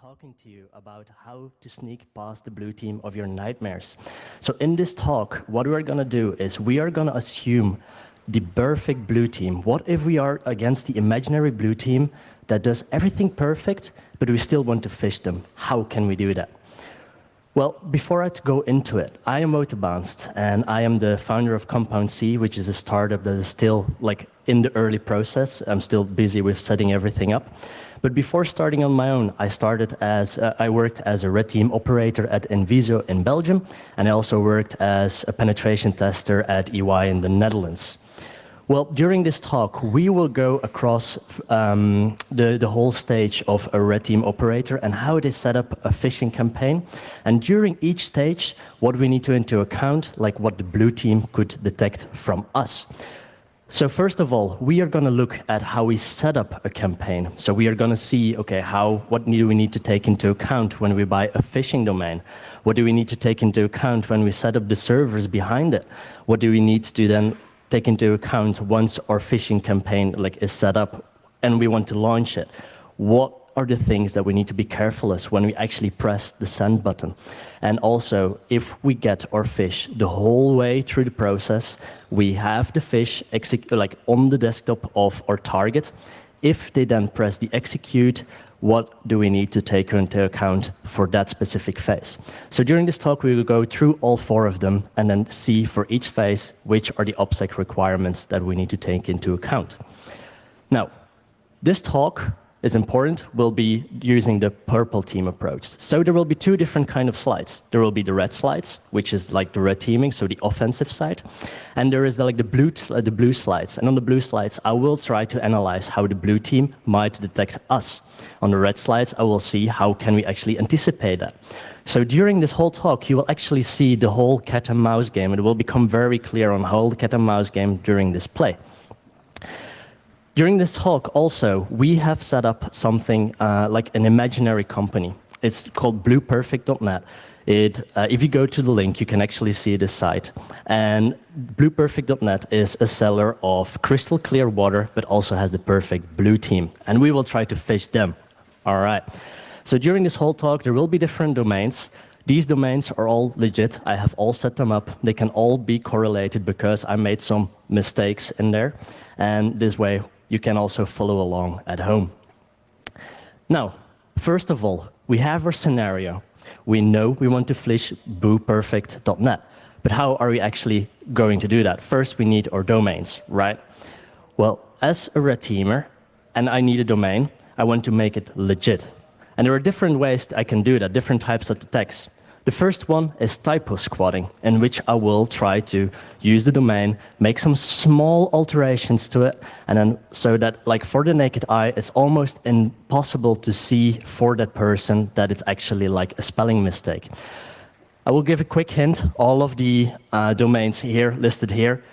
Talking to you about how to sneak past the blue team of your nightmares. So in this talk, what we're going to do is we are going to assume the perfect blue team. What if we are against the imaginary blue team that does everything perfect, but we still want to fish them? How can we do that? Well, before I go into it, I am Wouter Baanst, and I am the founder of Compound C, which is a startup that is still in the early process. I'm still busy with setting everything up. But before starting on my own, I worked as a red team operator at Inviso in Belgium, and I also worked as a penetration tester at EY in the Netherlands. Well, during this talk, we will go across the whole stage of a red team operator and how they set up a phishing campaign. And during each stage, what we need to into account, like what the blue team could detect from us. So first of all, we are going to look at how we set up a campaign. So we are going to see, okay, what do we need to take into account when we buy a phishing domain? What do we need to take into account when we set up the servers behind it? What do we need to then take into account once our phishing campaign is set up and we want to launch it? What are the things that we need to be careful of when we actually press the send button? And also, if we get our fish the whole way through the process, we have the fish on the desktop of our target. If they then press the execute, what do we need to take into account for that specific phase? So during this talk, we will go through all 4 of them and then see for each phase which are the OPSEC requirements that we need to take into account. Now, this talk is important. We'll be using the purple team approach. So there will be 2 different kind of slides. There will be the red slides, which is like the red teaming, so the offensive side. And there is the blue slides. And on the blue slides, I will try to analyze how the blue team might detect us. On the red slides, I will see how can we actually anticipate that. So during this whole talk, you will actually see the whole cat and mouse game. It will become very clear on how the cat and mouse game during this play. During this talk also, we have set up something like an imaginary company. It's called blueperfect.net. If you go to the link, you can actually see this site. And blueperfect.net is a seller of crystal clear water, but also has the perfect blue team. And we will try to fish them. All right. So during this whole talk, there will be different domains. These domains are all legit. I have all set them up. They can all be correlated because I made some mistakes in there. And this way, you can also follow along at home. Now, first of all, we have our scenario. We know we want to fish blueperfect.net. But how are we actually going to do that? First, we need our domains, right? Well, as a red teamer, and I need a domain, I want to make it legit. And there are different ways I can do that, different types of attacks. The first one is typo squatting, in which I will try to use the domain, make some small alterations to it, and then so that, for the naked eye, it's almost impossible to see for that person that it's actually a spelling mistake. I will give a quick hint. All of the domains here, listed here,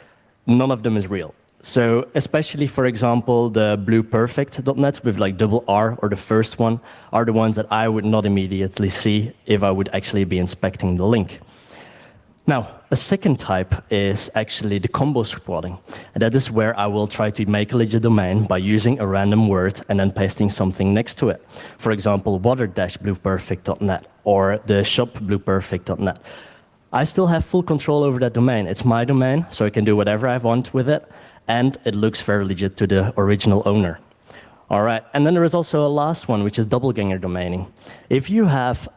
none of them is real. So especially, for example, the blueperfect.net with double R or the first one are the ones that I would not immediately see if I would actually be inspecting the link. Now, a second type is actually the combo squatting. And that is where I will try to make a legit domain by using a random word and then pasting something next to it. For example, water-blueperfect.net or the shop blueperfect.net. I still have full control over that domain. It's my domain, so I can do whatever I want with it. And it looks very legit to the original owner. All right, and then there is also a last one, which is doppelganger domaining. If you have,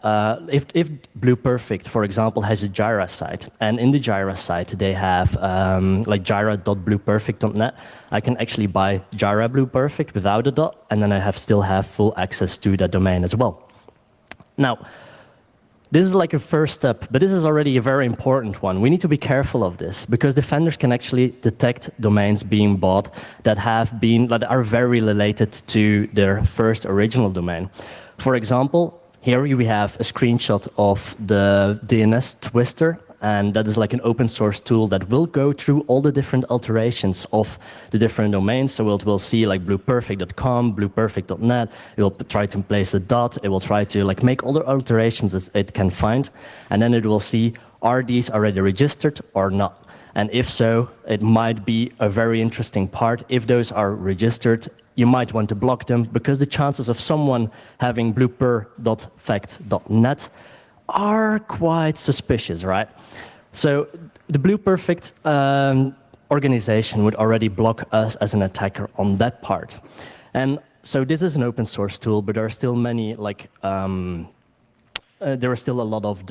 if Blueperfect, for example, has a Jira site, and in the Jira site they have jira.blueperfect.net, I can actually buy Jira Blueperfect without a dot, and then I still have full access to that domain as well. Now, this is like a first step, but this is already a very important one. We need to be careful of this because defenders can actually detect domains being bought that are very related to their first original domain. For example, here we have a screenshot of the DNS Twister and that is like an open source tool that will go through all the different alterations of the different domains. So it will see like blueperfect.com, blueperfect.net. It will try to place a dot. It will try to like make all the alterations as it can find, and then it will see, are these already registered or not? And if so, it might be a very interesting part. If those are registered, you might want to block them, because the chances of someone having blueper.fact.net are quite suspicious, right? So the BluePerfect organization would already block us as an attacker on that part. And so this is an open source tool, but there are still many there are still a lot of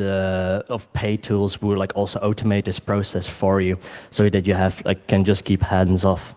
paid tools who like also automate this process for you, so that you can just keep hands off.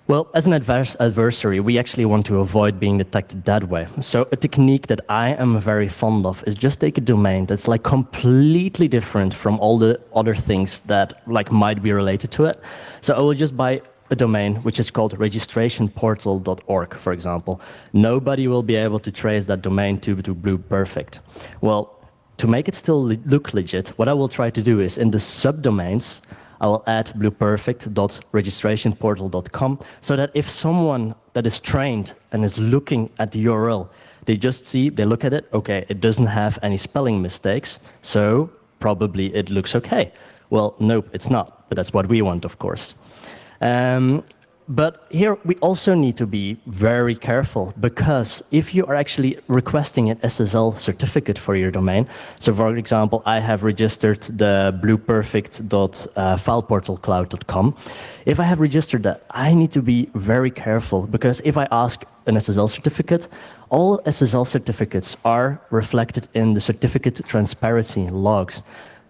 Well, as an adversary, we actually want to avoid being detected that way. So a technique that I am very fond of is just take a domain that's like completely different from all the other things that like might be related to it. So I will just buy a domain which is called registrationportal.org, for example. Nobody will be able to trace that domain to BluePerfect. Well, to make it still look legit, what I will try to do is in the subdomains, I will add blueperfect.registrationportal.com, so that if someone that is trained and is looking at the URL, they look at it, okay, it doesn't have any spelling mistakes, so probably it looks okay. Well, nope, it's not, but that's what we want, of course. But here we also need to be very careful, because if you are actually requesting an SSL certificate for your domain, so for example, I have registered the blueperfect.fileportalcloud.com. If I have registered that, I need to be very careful, because if I ask an SSL certificate, all SSL certificates are reflected in the certificate transparency logs.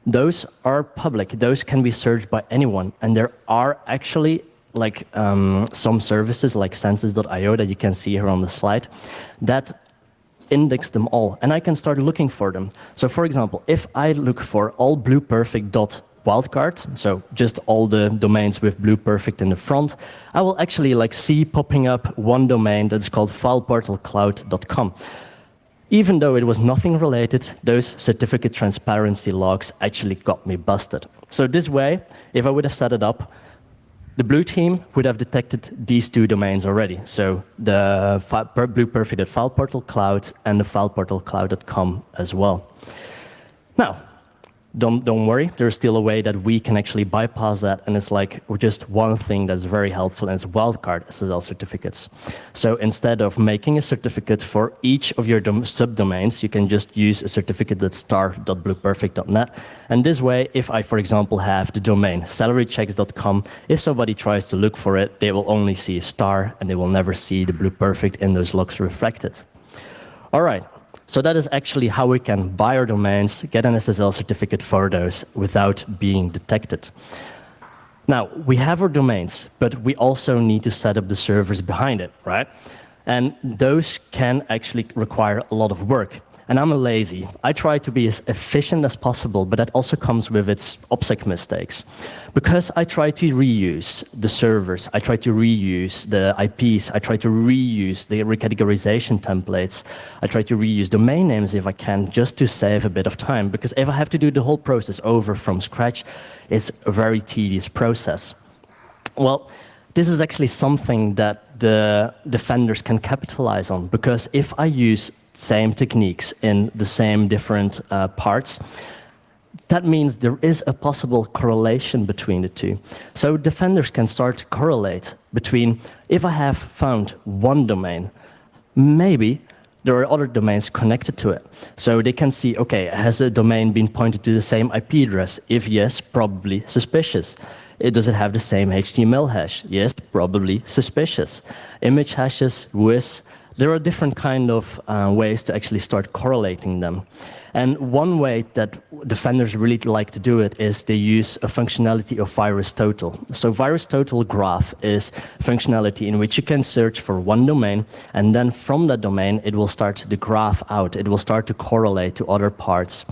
Those are public. Those can be searched by anyone, and there are actually like some services like Census.io that you can see here on the slide that index them all, and I can start looking for them. So for example, if I look for all blueperfect.wildcard, so just all the domains with BluePerfect in the front, I will actually like see popping up one domain that's called fileportalcloud.com. Even though it was nothing related, those certificate transparency logs actually got me busted. So this way, if I would have set it up, the blue team would have detected these two domains already. So the blueperfect.fileportalcloud and the fileportalcloud.com as well. Now, don't worry, there's still a way that we can actually bypass that, and it's like just one thing that's very helpful, and it's wildcard SSL certificates. So instead of making a certificate for each of your subdomains, you can just use a certificate that's star.blueperfect.net. And this way, if I, for example, have the domain salarychecks.com, if somebody tries to look for it, they will only see a star, and they will never see the BluePerfect in those logs reflected. All right. So that is actually how we can buy our domains, get an SSL certificate for those without being detected. Now, we have our domains, but we also need to set up the servers behind it, right? And those can actually require a lot of work. And I'm lazy. I try to be as efficient as possible, but that also comes with its OPSEC mistakes. Because I try to reuse the servers, I try to reuse the IPs, I try to reuse the recategorization templates, I try to reuse domain names if I can, just to save a bit of time. Because if I have to do the whole process over from scratch, it's a very tedious process. Well, this is actually something that the defenders can capitalize on, because if I use same techniques in the same different parts, that means there is a possible correlation between the two. So defenders can start to correlate between, if I have found one domain, maybe there are other domains connected to it. So they can see, okay, has a domain been pointed to the same IP address? If yes, probably suspicious. Does it have the same HTML hash? Yes, probably suspicious. Image hashes, WIS, there are different kind of ways to actually start correlating them. And one way that defenders really like to do it is they use a functionality of VirusTotal. So VirusTotal Graph is functionality in which you can search for one domain, and then from that domain, it will start to graph out. It will start to correlate to other parts.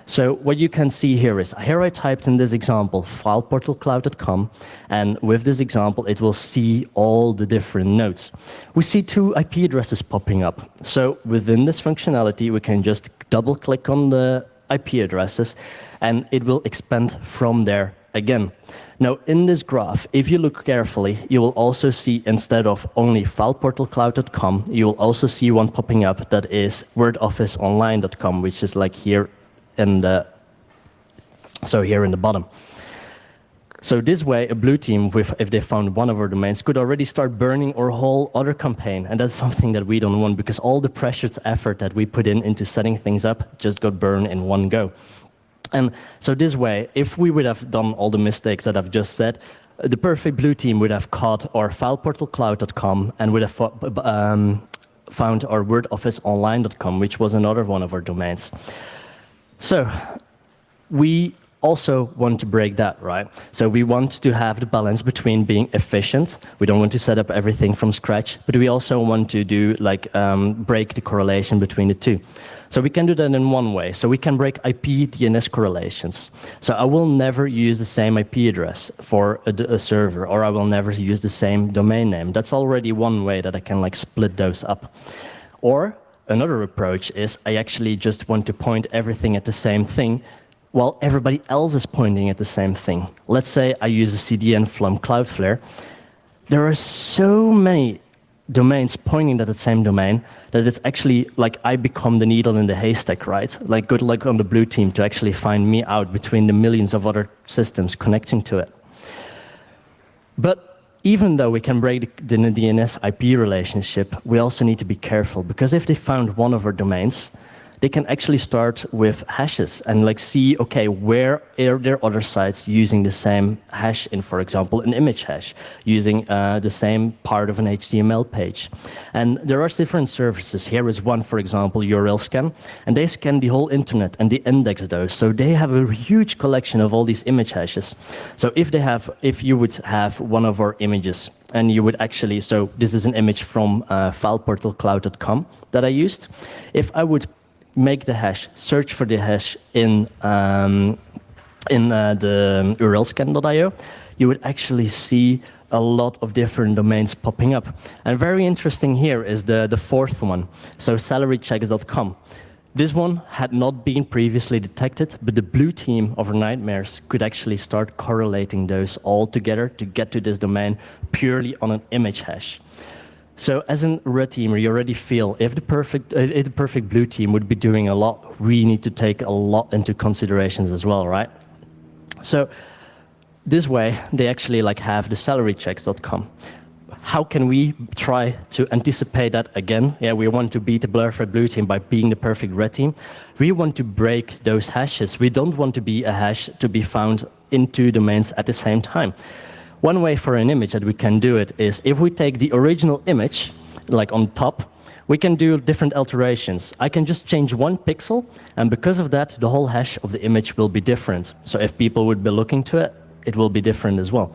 So what you can see here is, here I typed in this example, fileportalcloud.com, and with this example, it will see all the different nodes. We see two IP addresses popping up. So within this functionality, we can just double-click on the IP addresses, and it will expand from there again. Now, in this graph, if you look carefully, you will also see, instead of only fileportalcloud.com, you will also see one popping up that is wordofficeonline.com, which is like here in the, here in the bottom. So this way, a blue team, if they found one of our domains, could already start burning our whole other campaign, and that's something that we don't want, because all the precious effort that we put into setting things up just got burned in one go. And so this way, if we would have done all the mistakes that I've just said, the perfect blue team would have caught our fileportalcloud.com and would have found our wordofficeonline.com, which was another one of our domains. So we also want to break that, right? So we want to have the balance between being efficient. We don't want to set up everything from scratch, but we also want to do break the correlation between the two. So we can do that in one way. So we can break IP DNS correlations. So I will never use the same IP address for a server, or I will never use the same domain name. That's already one way that I can split those up. Or another approach is I actually just want to point everything at the same thing, while everybody else is pointing at the same thing. Let's say I use a CDN from Cloudflare. There are so many domains pointing at the same domain that it's actually like I become the needle in the haystack, right? Like good luck on the blue team to actually find me out between the millions of other systems connecting to it. But even though we can break the DNS IP relationship, we also need to be careful, because if they found one of our domains, they can actually start with hashes and see, okay, where are there other sites using the same hash in, for example, an image hash, using the same part of an HTML page. And there are different services. Here is one, for example, URL Scan, and they scan the whole internet and they index those. So they have a huge collection of all these image hashes. So if you would have one of our images, and you would actually, so this is an image from fileportalcloud.com that I used. If I would make the hash, search for the hash in the urlscan.io, you would actually see a lot of different domains popping up. And very interesting here is the fourth one, so salarychecks.com. This one had not been previously detected, but the blue team of our nightmares could actually start correlating those all together to get to this domain purely on an image hash. So as a red teamer, you already feel if the perfect blue team would be doing a lot, we need to take a lot into considerations as well, right? So this way, they actually have the salarychecks.com. How can we try to anticipate that again? Yeah, we want to beat the perfect blue team by being the perfect red team. We want to break those hashes. We don't want to be a hash to be found in two domains at the same time. One way for an image that we can do it is if we take the original image, like on top, we can do different alterations. I can just change one pixel, and because of that, the whole hash of the image will be different. So if people would be looking to it, it will be different as well.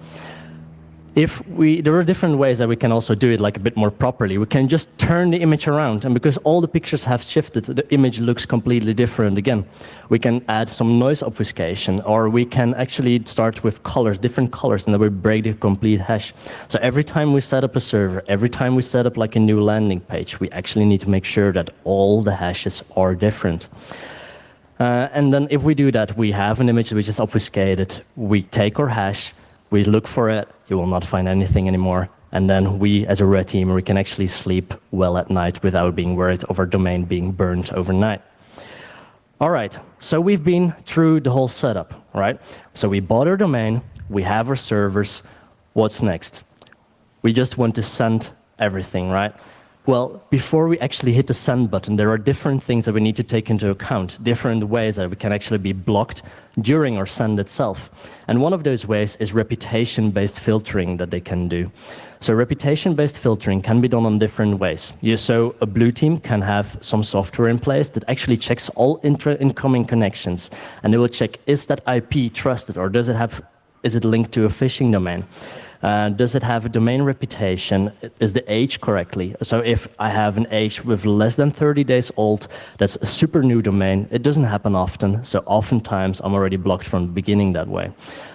There are different ways that we can also do it a bit more properly. We can just turn the image around, and because all the pictures have shifted, the image looks completely different again. We can add some noise obfuscation, or we can actually start with colors, different colors, and then we break the complete hash. So every time we set up a server, every time we set up a new landing page, we actually need to make sure that all the hashes are different. And then if we do that, we have an image which is obfuscated. We take our hash, we look for it, you will not find anything anymore. And then we, as a red team, we can actually sleep well at night without being worried of our domain being burned overnight. All right, so we've been through the whole setup, right? So we bought our domain, we have our servers. What's next? We just want to send everything, right? Well, before we actually hit the send button, there are different things that we need to take into account, different ways that we can actually be blocked during our send itself. And one of those ways is reputation-based filtering that they can do. So reputation-based filtering can be done on different ways. So a blue team can have some software in place that actually checks all incoming connections, and they will check, is that IP trusted, or is it linked to a phishing domain? Does it have a domain reputation? Is the age correctly? So if I have an age with less than 30 days old, that's a super new domain. It doesn't happen often, so oftentimes I'm already blocked from the beginning that way.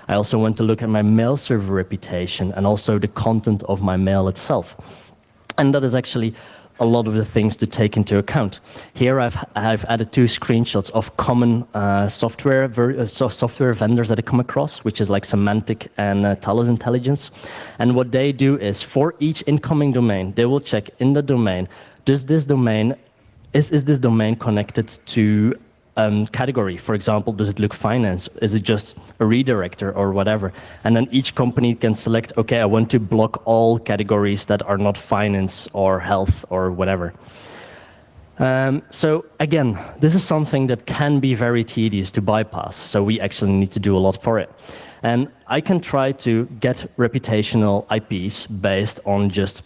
I also want to look at my mail server reputation and also the content of my mail itself. And that is actually a lot of the things to take into account. Here I've added 2 screenshots of common software vendors that I come across, which is like Symantec and Talos Intelligence. And what they do is for each incoming domain, they will check in the domain, is this domain connected to category? For example, does it look finance? Is it just a redirector or whatever? And then each company can select, okay, I want to block all categories that are not finance or health or whatever. So again, this is something that can be very tedious to bypass, so we actually need to do a lot for it. And I can try to get reputational IPs based on just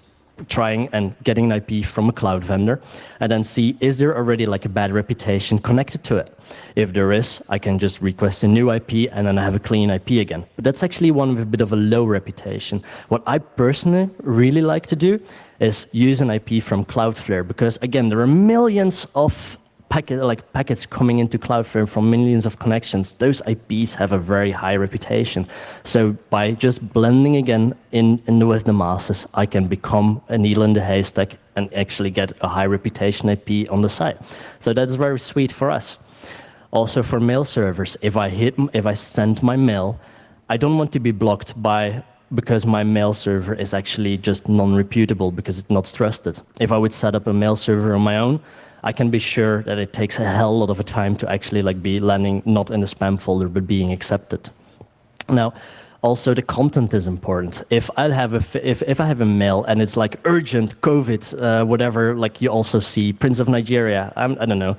trying and getting an IP from a cloud vendor, and then see, is there already like a bad reputation connected to it? If there is, I can just request a new IP, and then I have a clean IP again. But that's actually one with a bit of a low reputation. What I personally really like to do is use an IP from Cloudflare, because again, there are millions of packets coming into Cloudflare from millions of connections. Those IPs have a very high reputation. So by just blending again with the masses, I can become a needle in the haystack and actually get a high reputation IP on the site. So that's very sweet for us. Also for mail servers, if I send my mail, I don't want to be blocked because my mail server is actually just non-reputable because it's not trusted. If I would set up a mail server on my own, I can be sure that it takes a hell lot of a time to actually be landing not in the spam folder, but being accepted. Now, also the content is important. If I have a mail and it's like urgent, COVID, whatever, like you also see Prince of Nigeria, I don't know,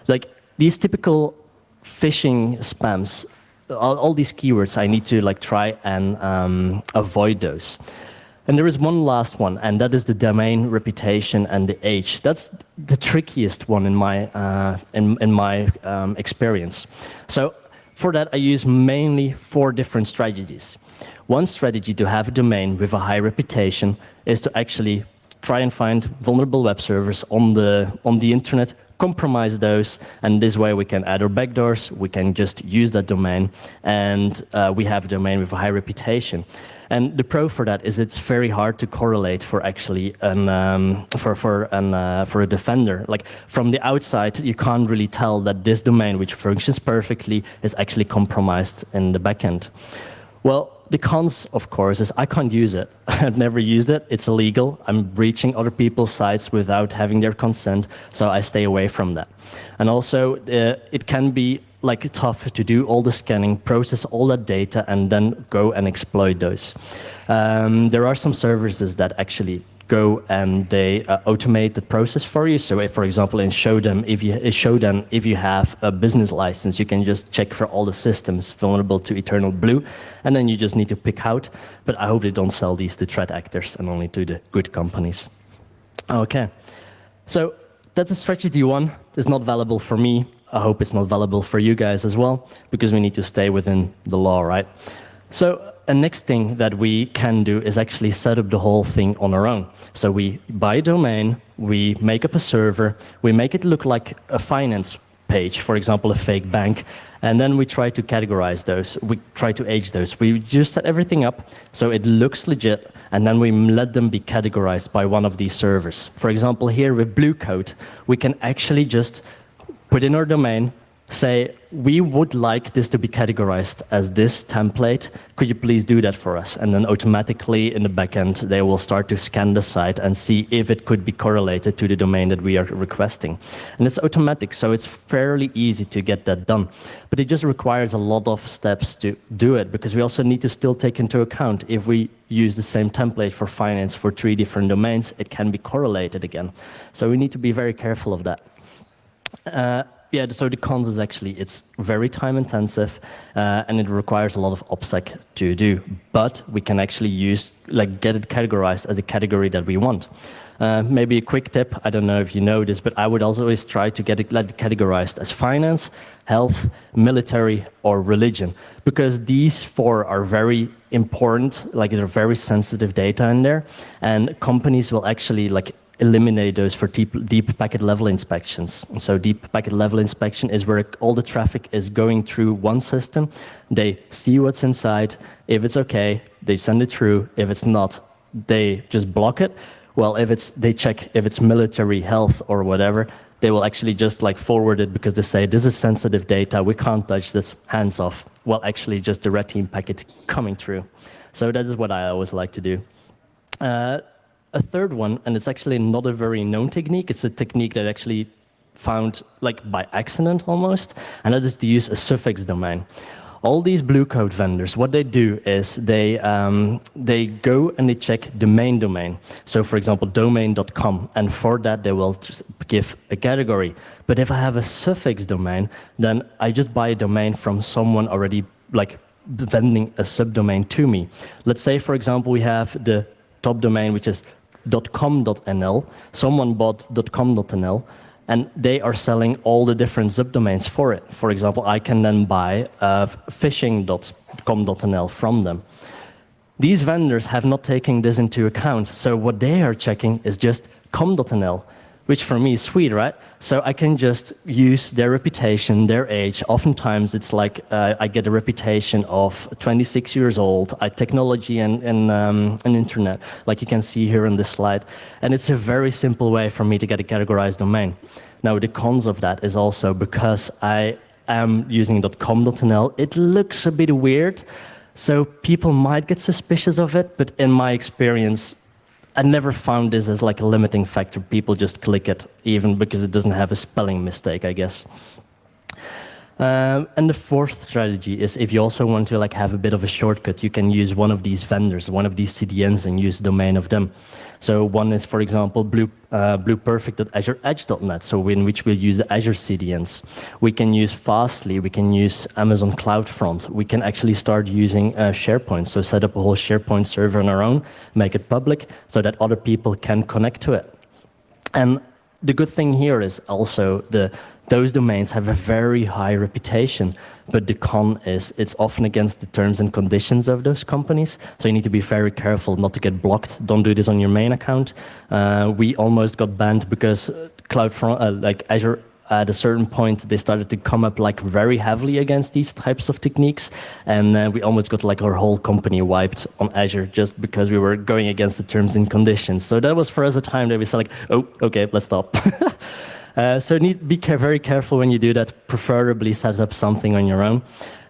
like these typical phishing spams, all these keywords, I need to try and avoid those. And there is one last one, and that is the domain reputation and the age. That's the trickiest one in my experience. So for that, I use mainly 4 different strategies. One strategy to have a domain with a high reputation is to actually try and find vulnerable web servers on the internet, compromise those, and this way we can add our backdoors, we can just use that domain, and we have a domain with a high reputation. And the pro for that is it's very hard to correlate for actually for a defender. Like from the outside, you can't really tell that this domain, which functions perfectly, is actually compromised in the backend. Well, the cons, of course, is I can't use it. I've never used it. It's illegal. I'm breaching other people's sites without having their consent, so I stay away from that. And also, it can be tough to do all the scanning, process all that data, and then go and exploit those. There are some services that actually go and they automate the process for you. So if, for example, in Shodan, if you have a business license, you can just check for all the systems vulnerable to Eternal Blue, and then you just need to pick out. But I hope they don't sell these to threat actors and only to the good companies. Okay, so that's a strategy 1. It's not valuable for me. I hope it's not valuable for you guys as well, because we need to stay within the law, right? So a next thing that we can do is actually set up the whole thing on our own. So we buy a domain, we make up a server, we make it look like a finance page, for example, a fake bank, and then we try to categorize those, we try to age those. We just set everything up so it looks legit, and then we let them be categorized by one of these servers. For example, here with Blue Coat, we can actually just put in our domain, say, we would like this to be categorized as this template. Could you please do that for us? And then automatically in the backend, they will start to scan the site and see if it could be correlated to the domain that we are requesting. And it's automatic, so it's fairly easy to get that done. But it just requires a lot of steps to do it, because we also need to still take into account if we use the same template for finance for 3 different domains, it can be correlated again. So we need to be very careful of that. Yeah, so the cons is actually it's very time intensive and it requires a lot of OPSEC to do. But we can actually get it categorized as a category that we want. Maybe a quick tip, I don't know if you know this, but I would always try to get it categorized as finance, health, military, or religion, because these 4 are very important, they're very sensitive data in there, and companies will actually eliminate those for deep packet level inspections. So deep packet level inspection is where all the traffic is going through one system. They see what's inside. If it's okay, they send it through. If it's not, they just block it. well, they check if it's military, health, or whatever, they will actually just like forward it because they say, this is sensitive data, we can't touch this, hands off. Well, actually just the red team packet coming through. So that is what I always like to do. A third one, and it's actually not a very known technique, it's a technique that actually found like by accident almost, and that is to use a suffix domain. All these blue coat vendors, what they do is they go and they check the main domain. So for example, domain.com, and for that they will give a category. But if I have a suffix domain, then I just buy a domain from someone already like vending a subdomain to me. Let's say, for example, we have the top domain, which is .com.nl. Someone bought .com.nl, and they are selling all the different subdomains for it. For example, I can then buy phishing.com.nl from them. These vendors have not taken this into account, so what they are checking is just com.nl, which for me is sweet, right? So I can just use their reputation, their age. Oftentimes it's like I get a reputation of 26 years old, technology and internet, like you can see here on this slide. And it's a very simple way for me to get a categorized domain. Now the cons of that is also because I am using .com.nl, it looks a bit weird, so people might get suspicious of it, but in my experience, I never found this as like a limiting factor. People just click it, even because it doesn't have a spelling mistake, I guess. And the fourth strategy is if you also want to like have a bit of a shortcut, you can use one of these vendors, one of these CDNs, and use the domain of them. So one is, for example, blueperfect.azureedge.net, so in which we'll use the Azure CDNs. We can use Fastly, we can use Amazon CloudFront. We can actually start using SharePoint, so set up a whole SharePoint server on our own, make it public, so that other people can connect to it. And the good thing here is also those domains have a very high reputation, but the con is it's often against the terms and conditions of those companies, so you need to be very careful not to get blocked. Don't do this on your main account. We almost got banned because CloudFront, like Azure, at a certain point, they started to come up like very heavily against these types of techniques, and we almost got like our whole company wiped on Azure just because we were going against the terms and conditions. So that was for us a time that we said like, oh, okay, let's stop. So be very careful when you do that. Preferably set up something on your own.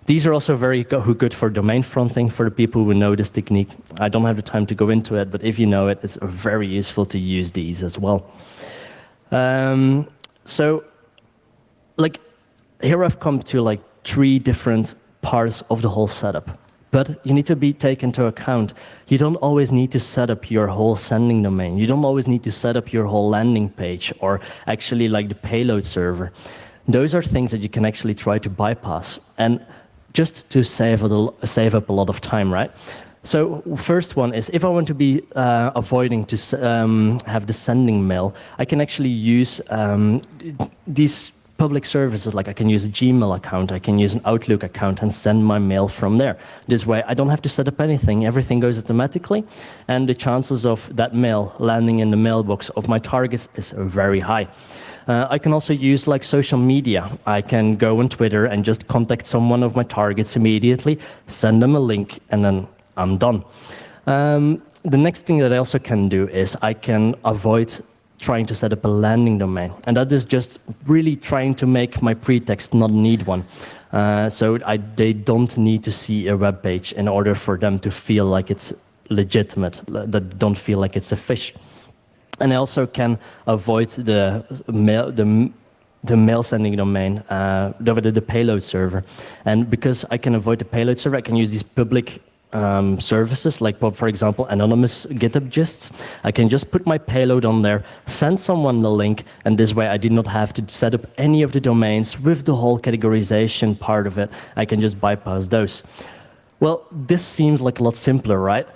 These are also very good for domain fronting for the people who know this technique. I don't have the time to go into it, but if you know it, it's very useful to use these as well. So, like, here I've come to like 3 different parts of the whole setup. But you need to take into account, you don't always need to set up your whole sending domain. You don't always need to set up your whole landing page or actually like the payload server. Those are things that you can actually try to bypass, and just to save up a lot of time, right? So first one is if I want to be avoiding to have the sending mail, I can actually use these public services, like I can use a Gmail account, I can use an Outlook account and send my mail from there. This way I don't have to set up anything, everything goes automatically, and the chances of that mail landing in the mailbox of my targets is very high. I can also use like social media. I can go on Twitter and just contact someone of my targets immediately, send them a link, and then I'm done. The next thing that I also can do is I can avoid trying to set up a landing domain, and that is just really trying to make my pretext not need one. So they don't need to see a web page in order for them to feel like it's legitimate, that don't feel like it's a fish. And I also can avoid the mail sending domain, the payload server. And because I can avoid the payload server, I can use these public services, like for example, anonymous GitHub gists. I can just put my payload on there, send someone the link, and this way I did not have to set up any of the domains with the whole categorization part of it. I can just bypass those. Well, this seems like a lot simpler, right?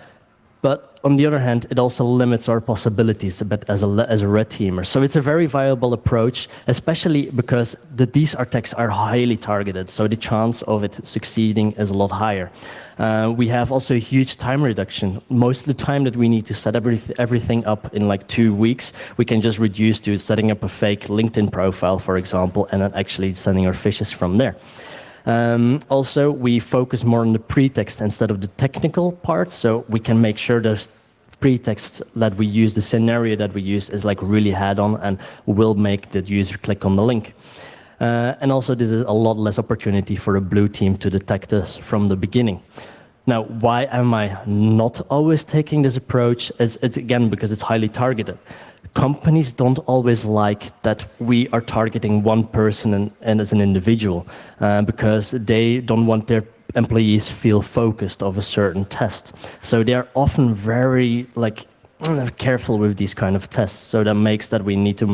But on the other hand, it also limits our possibilities a bit as a red teamer. So it's a very viable approach, especially because these attacks are highly targeted, so the chance of it succeeding is a lot higher. We have also a huge time reduction. Most of the time that we need to set everything up in like 2 weeks, we can just reduce to setting up a fake LinkedIn profile, for example, and then actually sending our fishes from there. Also, we focus more on the pretext instead of the technical part, so we can make sure those pretext that we use, the scenario that we use is like really head-on and will make the user click on the link. And also this is a lot less opportunity for a blue team to detect us from the beginning. Now, why am I not always taking this approach? It's again, because it's highly targeted. Companies don't always like that we are targeting one person and as an individual, because they don't want their employees feel focused of a certain test. So they are often very careful with these kind of tests. So that makes that we need to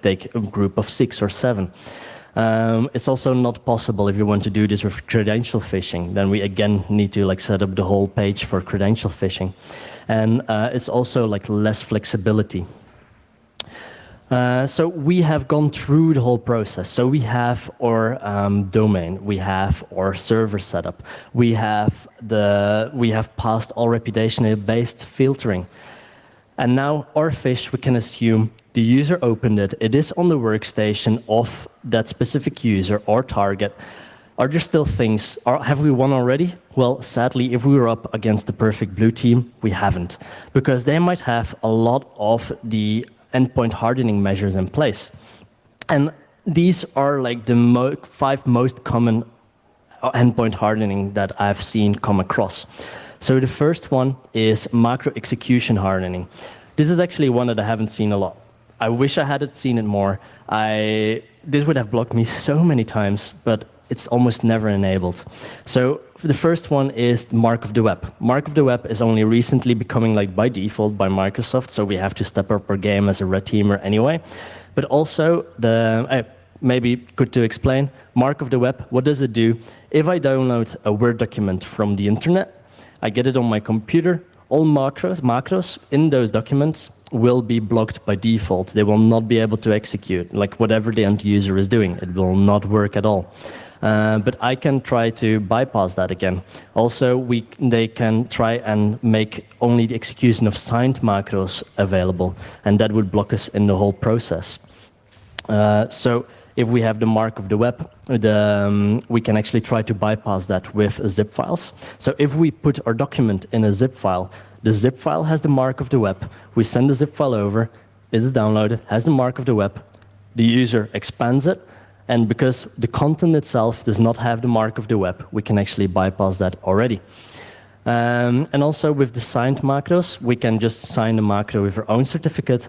take a group of 6 or 7. It's also not possible if you want to do this with credential phishing. Then we again need to set up the whole page for credential phishing, and it's also less flexibility. So we have gone through the whole process. So we have our domain, we have our server setup, we have passed all reputation-based filtering, and now our phish, we can assume the user opened it. It is on the workstation of that specific user or target. Are there still things? Have we won already? Well, sadly, if we were up against the perfect blue team, we haven't, because they might have a lot of the endpoint hardening measures in place. And these are the 5 most common endpoint hardening that I've seen come across. So the first one is macro execution hardening. This is actually one that I haven't seen a lot. I wish I had seen it more. This would have blocked me so many times, but it's almost never enabled. So the first one is the mark of the web. Mark of the web is only recently becoming by default by Microsoft, so we have to step up our game as a red teamer anyway. But also, maybe good to explain, mark of the web, what does it do? If I download a Word document from the internet, I get it on my computer, all macros in those documents will be blocked by default. They will not be able to execute, whatever the end user is doing. It will not work at all. But I can try to bypass that again. Also, they can try and make only the execution of signed macros available, and that would block us in the whole process. So if we have the mark of the web, we can actually try to bypass that with zip files. So if we put our document in a zip file, the zip file has the mark of the web. We send the zip file over, it is downloaded, has the mark of the web. The user expands it, and because the content itself does not have the mark of the web, we can actually bypass that already. And also with the signed macros, we can just sign the macro with our own certificate.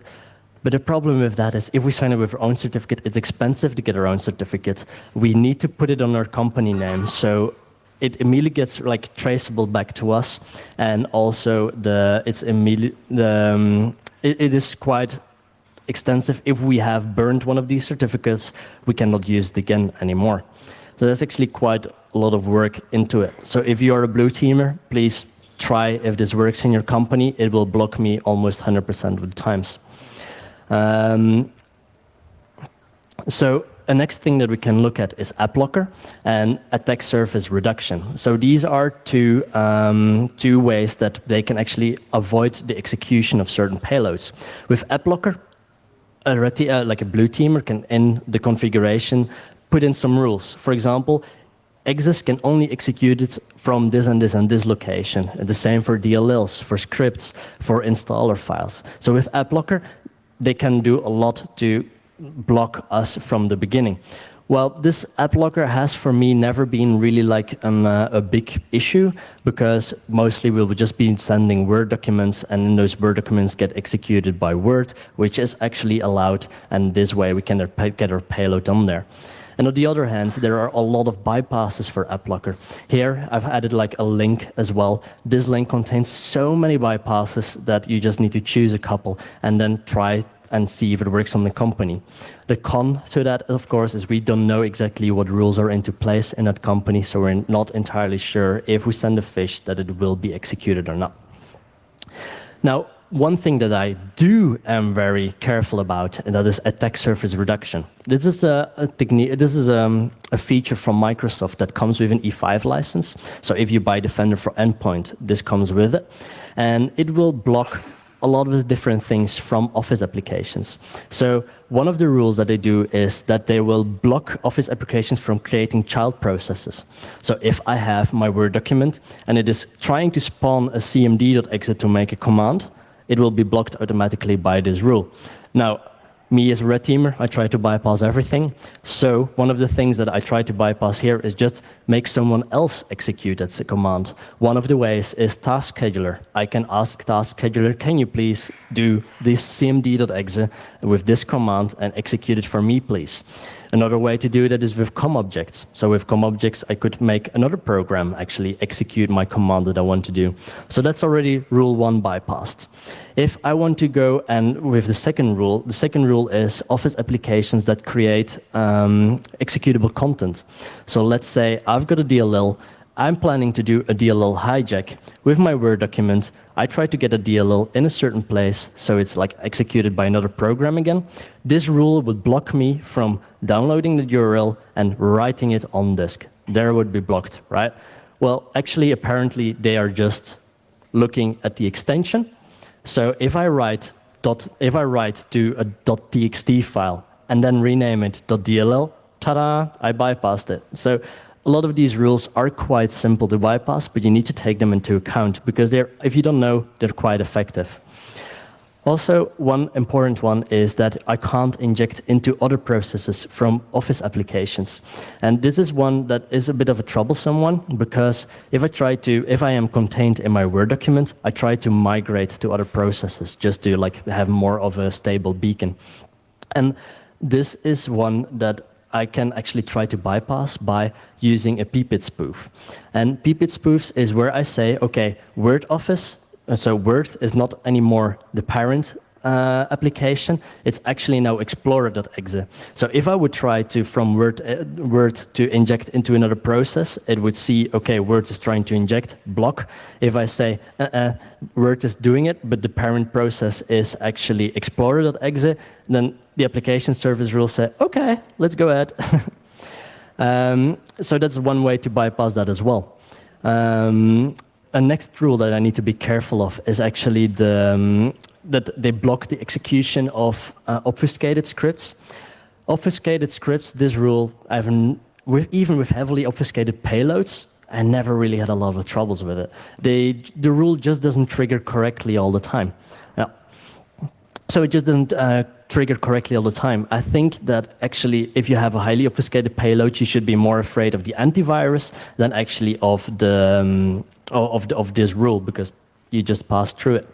But the problem with that is if we sign it with our own certificate, it's expensive to get our own certificate. We need to put it on our company name. So it immediately gets traceable back to us, and also it is quite extensive. If we have burned one of these certificates, we cannot use it again anymore. So that's actually quite a lot of work into it. So if you are a blue teamer, please try if this works in your company. It will block me almost 100% of the times. So the next thing that we can look at is AppLocker and attack surface reduction. So these are two ways that they can actually avoid the execution of certain payloads. With AppLocker, a blue teamer can, in the configuration, put in some rules. For example, Exis can only execute it from this and this and this location. And the same for DLLs, for scripts, for installer files. So with AppLocker, they can do a lot to block us from the beginning. Well, this AppLocker has, for me, never been really a big issue, because mostly we will just be sending Word documents, and then those Word documents get executed by Word, which is actually allowed, and this way we can get our payload on there. And on the other hand, there are a lot of bypasses for AppLocker. Here, I've added a link as well. This link contains so many bypasses that you just need to choose a couple and then try and see if it works on the company. The con to that, of course, is we don't know exactly what rules are into place in that company, so we're not entirely sure if we send a phish that it will be executed or not. Now, one thing that I am very careful about, and that is attack surface reduction. This is a technique. This is a feature from Microsoft that comes with an E5 license. So if you buy Defender for Endpoint, this comes with it, and it will block a lot of different things from Office applications. So one of the rules that they do is that they will block Office applications from creating child processes. So if I have my Word document and it is trying to spawn a cmd.exe to make a command, it will be blocked automatically by this rule. Now, me as a red teamer, I try to bypass everything. So one of the things that I try to bypass here is just make someone else execute that command. One of the ways is Task Scheduler. I can ask Task Scheduler, can you please do this cmd.exe with this command and execute it for me, please? Another way to do that is with COM objects. So with COM objects, I could make another program actually execute my command that I want to do. So that's already rule 1 bypassed. If I want to go and with the second rule is Office applications that create executable content. So let's say I've got a DLL. I'm planning to do a DLL hijack. With my Word document, I try to get a DLL in a certain place, so it's like executed by another program again. This rule would block me from downloading the URL and writing it on disk. There would be blocked, right? Well, actually, apparently, they are just looking at the extension. So if I write to a .txt file and then rename it .dll, ta-da, I bypassed it. So a lot of these rules are quite simple to bypass, but you need to take them into account because if you don't know, they're quite effective. Also, one important one is that I can't inject into other processes from Office applications. And this is one that is a bit of a troublesome one because if I am contained in my Word document, I try to migrate to other processes just to have more of a stable beacon. And this is one that I can actually try to bypass by using a pipit spoof. And pipit spoofs is where I say, okay, Word Office, so Word is not anymore the parent application, it's actually now explorer.exe. So if I would try to, from Word to inject into another process, it would see, okay, Word is trying to inject, block. If I say, Word is doing it, but the parent process is actually explorer.exe, then the application service will say, okay, let's go ahead. So that's one way to bypass that as well. A next rule that I need to be careful of is actually that they block the execution of obfuscated scripts. Obfuscated scripts, this rule, even with heavily obfuscated payloads, I never really had a lot of troubles with it. The rule just doesn't trigger correctly all the time. So it just doesn't trigger correctly all the time. I think that actually, if you have a highly obfuscated payload, you should be more afraid of the antivirus than actually of this rule, because you just pass through it.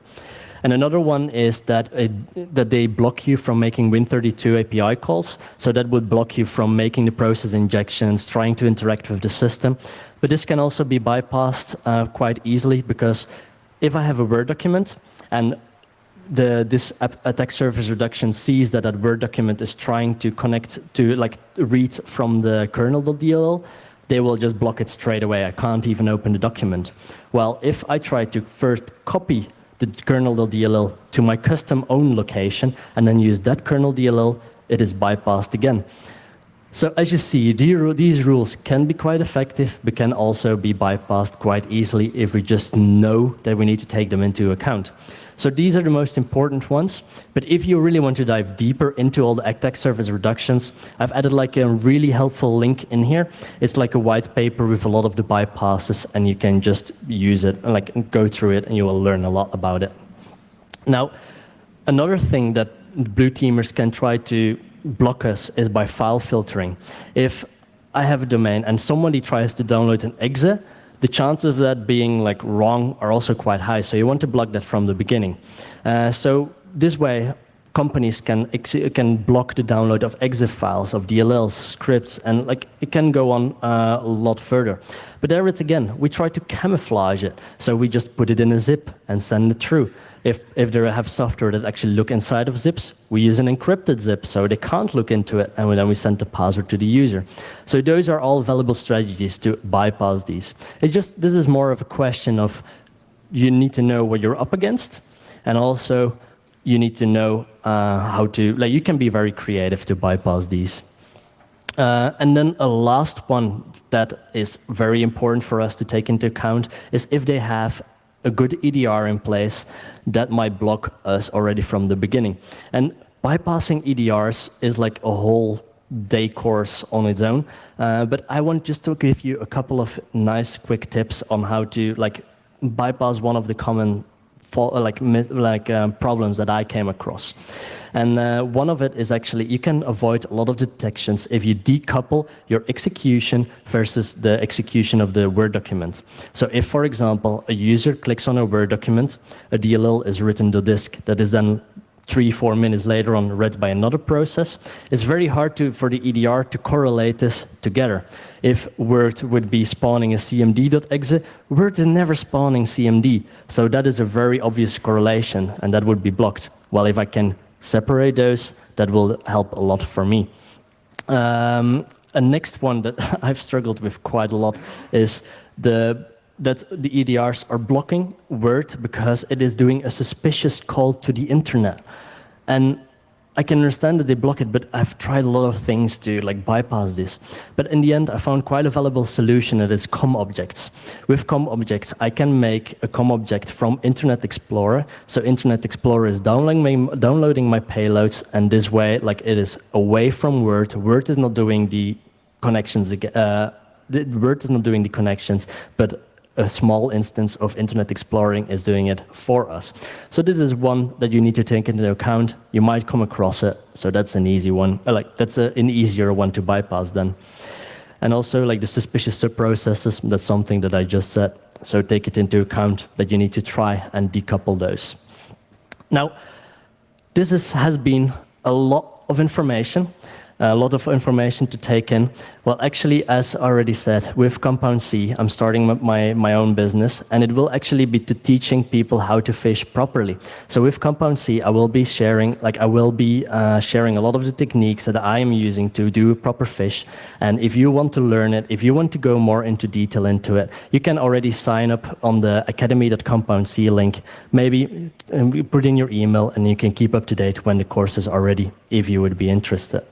And another one is that they block you from making Win32 API calls. So that would block you from making the process injections, trying to interact with the system. But this can also be bypassed quite easily, because if I have a Word document and this attack surface reduction sees that Word document is trying to connect to read from the kernel.dll, they will just block it straight away. I can't even open the document. Well, if I try to first copy the kernel.dll to my custom own location and then use that kernel.dll, it is bypassed again. So as you see, these rules can be quite effective, but can also be bypassed quite easily if we just know that we need to take them into account. So these are the most important ones, but if you really want to dive deeper into all the attack surface reductions, I've added a really helpful link in here. It's like a white paper with a lot of the bypasses, and you can just use it, go through it, and you will learn a lot about it. Now, another thing that blue teamers can try to block us is by file filtering. If I have a domain and somebody tries to download an exe, the chances of that being wrong are also quite high, so you want to block that from the beginning. So this way, companies can block the download of exe files, of DLLs, scripts, and it can go on a lot further. But there it's again, we try to camouflage it, so we just put it in a zip and send it through. If they have software that actually look inside of zips, we use an encrypted zip, so they can't look into it, and then we send the password to the user. So those are all valuable strategies to bypass these. This is more of a question of you need to know what you're up against, and also you need to know how to, you can be very creative to bypass these. And then a last one that is very important for us to take into account is if they have a good EDR in place that might block us already from the beginning. And bypassing EDRs is like a whole day course on its own, but I want just to give you a couple of nice quick tips on how to like bypass one of the common problems that I came across. And one of it is actually you can avoid a lot of detections if you decouple your execution versus the execution of the Word document. So if, for example, a user clicks on a Word document, a DLL is written to disk that is then 3-4 minutes later on read by another process, it's very hard for the EDR to correlate this together. If Word would be spawning a cmd.exe, Word is never spawning cmd. So that is a very obvious correlation, and that would be blocked. Well, if I can separate those, that will help a lot for me. A next one that I've struggled with quite a lot is that the EDRs are blocking Word because it is doing a suspicious call to the internet. And I can understand that they block it, but I've tried a lot of things to like bypass this. But in the end, I found quite a valuable solution that is COM objects. With COM objects, I can make a COM object from Internet Explorer. So Internet Explorer is downloading my payloads, and this way, like it is away from Word. Word is not doing the connections. Word is not doing the connections, but a small instance of Internet Exploring is doing it for us. So this is one that you need to take into account. You might come across it, so that's an easy one. That's an easier one to bypass then. And also like the suspicious subprocesses, that's something that I just said. So take it into account that you need to try and decouple those. Now, this has been a lot of information. A lot of information to take in. Well, actually, as already said, with Compound C, I'm starting my own business, and it will actually be to teaching people how to fish properly. So with Compound C, I will be sharing a lot of the techniques that I am using to do a proper fish. And if you want to learn it, if you want to go more into detail into it, you can already sign up on the academy.compoundc link. Maybe put in your email, and you can keep up to date when the courses are ready, if you would be interested.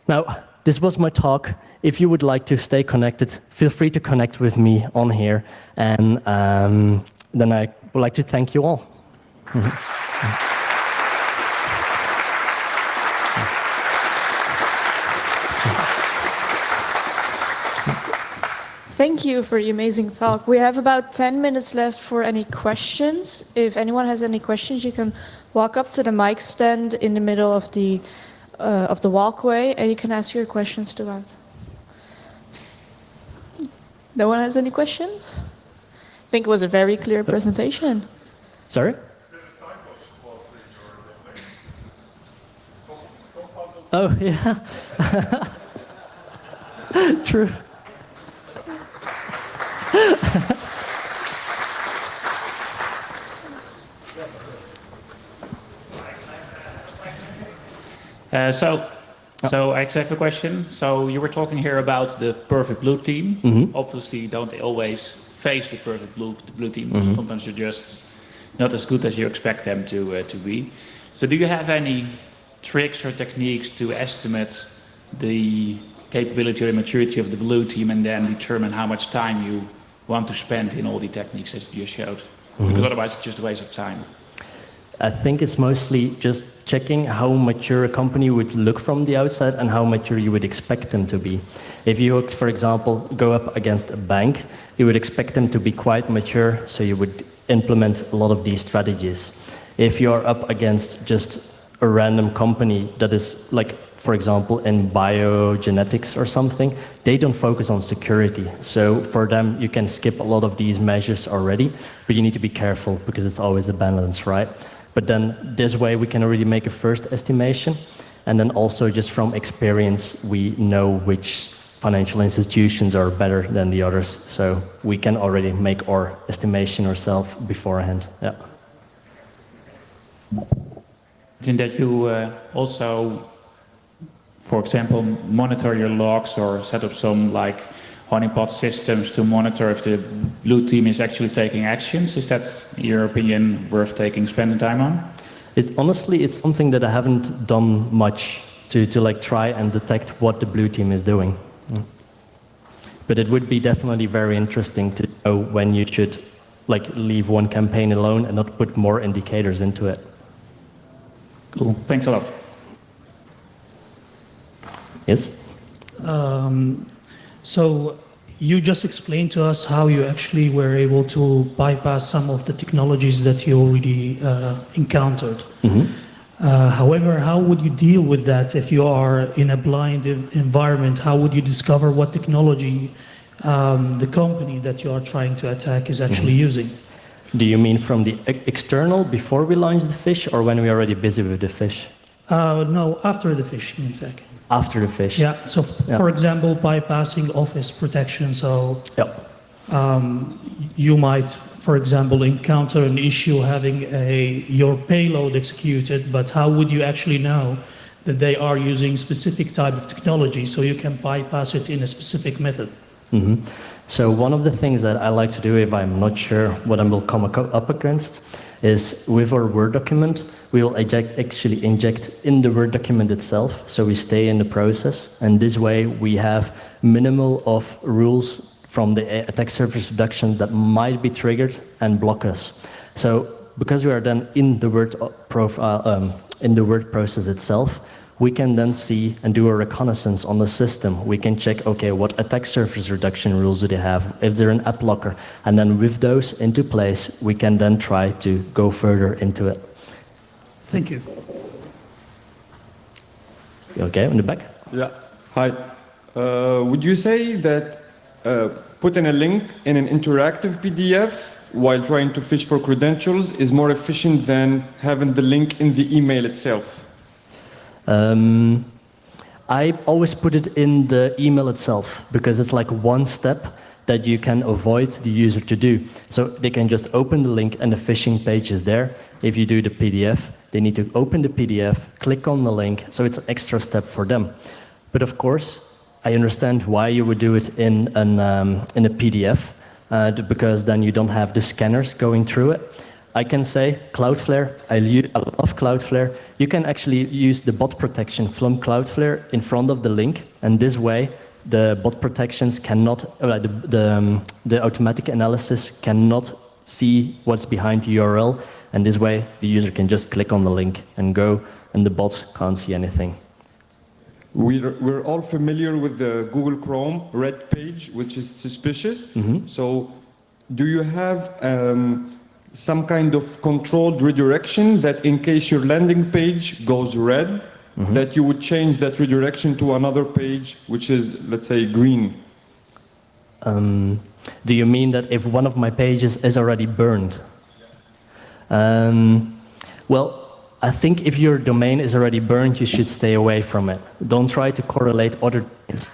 Now, this was my talk. If you would like to stay connected, feel free to connect with me on here. And then I would like to thank you all. Thank you for the amazing talk. We have about 10 minutes left for any questions. If anyone has any questions, you can walk up to the mic stand in the middle of the walkway, and you can ask your questions to us. No one has any questions? I think it was a very clear presentation. Sorry? Oh, yeah. True. So I actually have a question. So you were talking here about the perfect blue team. Mm-hmm. Obviously, don't always face the perfect blue team. Mm-hmm. Sometimes you're just not as good as you expect them to be. So do you have any tricks or techniques to estimate the capability or the maturity of the blue team and then determine how much time you want to spend in all the techniques that you just showed? Mm-hmm. Because otherwise it's just a waste of time. I think it's mostly just checking how mature a company would look from the outside and how mature you would expect them to be. If you, for example, go up against a bank, you would expect them to be quite mature, so you would implement a lot of these strategies. If you're up against just a random company that is like, for example, in biogenetics or something, they don't focus on security. So for them, you can skip a lot of these measures already, but you need to be careful because it's always a balance, right? But then this way we can already make a first estimation, and then also just from experience we know which financial institutions are better than the others, so we can already make our estimation ourselves beforehand. Yeah. That you also, for example, monitor your logs or set up some like honeypot systems to monitor if the blue team is actually taking actions. Is that, in your opinion, worth spending time on? It's honestly, it's something that I haven't done much to like try and detect what the blue team is doing. But it would be definitely very interesting to know when you should like leave one campaign alone and not put more indicators into it. Cool. Thanks a lot. Yes? So you just explained to us how you actually were able to bypass some of the technologies that you already encountered. However, how would you deal with that if you are in a blind environment? How would you discover what technology the company that you are trying to attack is actually using? Do you mean from the external before we launch the fish, or when we're already busy with the fish? No, after the phishing attack. After the fish? Yeah, so for example, bypassing office protection. So Yep. you might, for example, encounter an issue having your payload executed, but how would you actually know that they are using specific type of technology so you can bypass it in a specific method? So one of the things that I like to do if I'm not sure what I will come up against is with our Word document, we will actually inject in the Word document itself, so we stay in the process, and this way we have minimal of rules from the attack surface reduction that might be triggered and block us. So because we are then in the Word in the Word process itself, we can then see and do a reconnaissance on the system. We can check, okay, what attack surface reduction rules do they have, if they're an app locker, and then with those into place, we can then try to go further into it. Thank you. You okay, in the back? Yeah. Hi. Would you say that putting a link in an interactive PDF while trying to fish for credentials is more efficient than having the link in the email itself? I always put it in the email itself because it's like one step that you can avoid the user to do. So they can just open the link and the phishing page is there. If you do the PDF, they need to open the PDF, click on the link, so it's an extra step for them. But of course, I understand why you would do it in a PDF, because then you don't have the scanners going through it. I can say Cloudflare, I love Cloudflare. You can actually use the bot protection from Cloudflare in front of the link, and this way the bot protections cannot, the automatic analysis cannot see what's behind the URL, and this way the user can just click on the link and go, and the bots can't see anything. We're all familiar with the Google Chrome red page, which is suspicious. So do you have some kind of controlled redirection that in case your landing page goes red, that you would change that redirection to another page, which is, let's say, green? Do you mean that if one of my pages is already burned? Well, I think if your domain is already burned, you should stay away from it. Don't try to correlate other domains.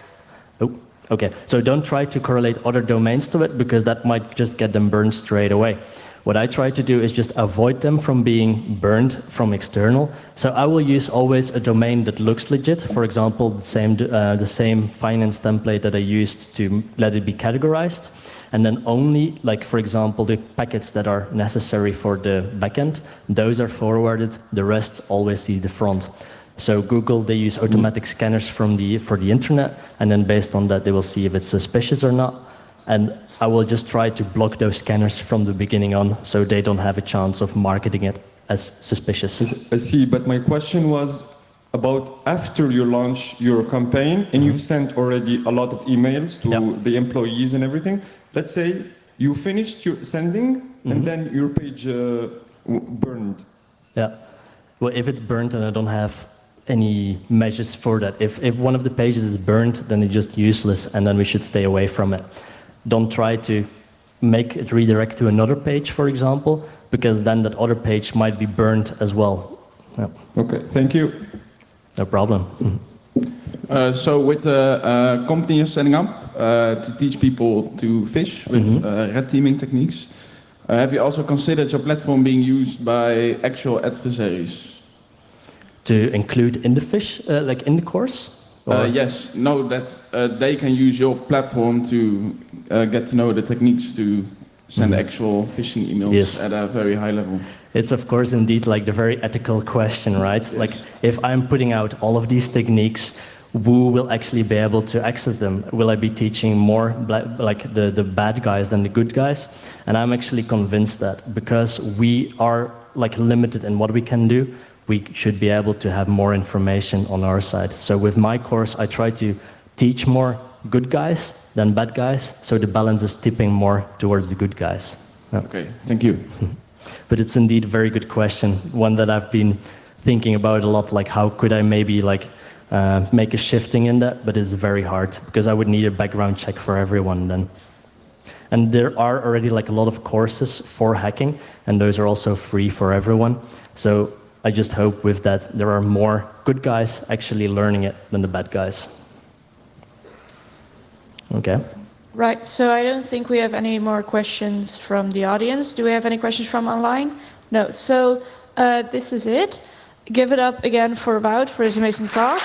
Oh, okay. So don't try to correlate other domains to it, because that might just get them burned straight away. What I try to do is just avoid them from being burned from external. So I will use always a domain that looks legit. For example, the same finance template that I used to let it be categorized. And then only, like, for example, the packets that are necessary for the backend, those are forwarded, the rest always see the front. So Google, they use automatic scanners for the internet, and then based on that, they will see if it's suspicious or not. And I will just try to block those scanners from the beginning on, so they don't have a chance of marketing it as suspicious. I see, but my question was about after you launch your campaign, and you've sent already a lot of emails to the employees and everything. Let's say you finished your sending, and then your page burned. Yeah. Well, if it's burned, then I don't have any measures for that. If one of the pages is burned, then it's just useless, and then we should stay away from it. Don't try to make it redirect to another page, for example, because then that other page might be burned as well. Yeah. Okay, thank you. No problem. So with the company you're setting up to teach people to fish with red teaming techniques, have you also considered your platform being used by actual adversaries? To include in the fish, like in the course? Yes, no, that they can use your platform to get to know the techniques to send actual phishing emails at a very high level. It's of course indeed like the very ethical question, right? Yes. Like if I'm putting out all of these techniques, who will actually be able to access them? Will I be teaching more like the bad guys than the good guys? And I'm actually convinced that because we are like limited in what we can do, we should be able to have more information on our side. So with my course, I try to teach more good guys than bad guys, so the balance is tipping more towards the good guys. Yeah. Okay, thank you. But it's indeed a very good question, one that I've been thinking about a lot, like how could I maybe like make a shifting in that, but it's very hard because I would need a background check for everyone then. And there are already like a lot of courses for hacking, and those are also free for everyone. So I just hope with that there are more good guys actually learning it than the bad guys. Okay. Right, so I don't think we have any more questions from the audience. Do we have any questions from online? No, so this is it. Give it up again for Wout for his amazing talk.